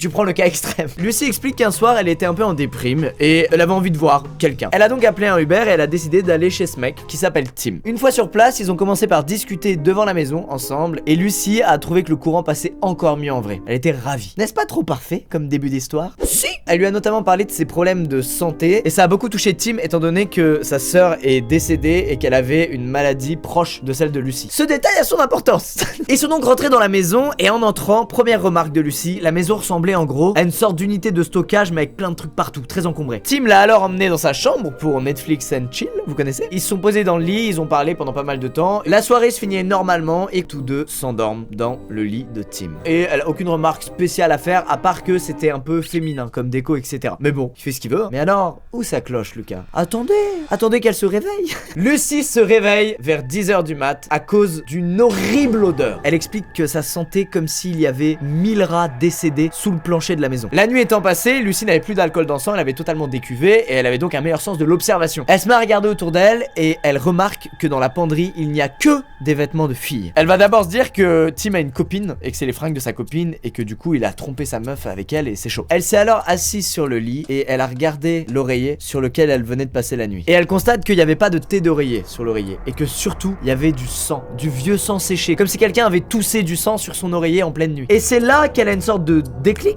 Tu prends le cas extrême. Lucy explique qu'un soir elle était un peu en déprime et elle avait envie de voir quelqu'un. Elle a donc appelé un Uber et elle a décidé d'aller chez ce mec qui s'appelle Tim. Une fois sur place, ils ont commencé par discuter devant la maison ensemble et Lucy a trouvé que le courant passait encore mieux en vrai. Elle était ravie. N'est-ce pas trop parfait comme début d'histoire? Si. Elle lui a notamment parlé de ses problèmes de santé et ça a beaucoup touché Tim étant donné que sa sœur est décédée et qu'elle avait une maladie proche de celle de Lucy. Ce détail a son importance. Ils sont donc rentrés dans la maison et en entrant, première remarque de Lucy, la maison ressemblait en gros à une sorte d'unité de stockage mais avec plein de trucs partout, très encombré. Tim l'a alors emmené dans sa chambre pour Netflix and chill, vous connaissez? Ils se sont posés dans le lit, ils ont parlé pendant pas mal de temps. La soirée se finit normalement et tous deux s'endorment dans le lit de Tim. Et elle a aucune remarque spéciale à faire à part que c'était un peu féminin comme déco, etc. Mais bon, il fait ce qu'il veut. Mais alors, où ça cloche, Lucas? Attendez qu'elle se réveille. Lucy se réveille vers 10h du mat à cause d'une horrible odeur. Elle explique que ça sentait comme s'il y avait 1000 rats décédés sous le plancher de la maison. La nuit étant passée, Lucy n'avait plus d'alcool dans le sang, elle avait totalement décuvé et elle avait donc un meilleur sens de l'observation. Elle se met à regarder autour d'elle et elle remarque que dans la penderie, il n'y a que des vêtements de filles. Elle va d'abord se dire que Tim a une copine et que c'est les fringues de sa copine et que du coup il a trompé sa meuf avec elle et c'est chaud. Elle s'est alors assise sur le lit et elle a regardé l'oreiller sur lequel elle venait de passer la nuit. Et elle constate qu'il n'y avait pas de thé d'oreiller sur l'oreiller et que surtout il y avait du sang, du vieux sang séché, comme si quelqu'un avait toussé du sang sur son oreiller en pleine nuit. Et c'est là qu'elle a une sorte de déclic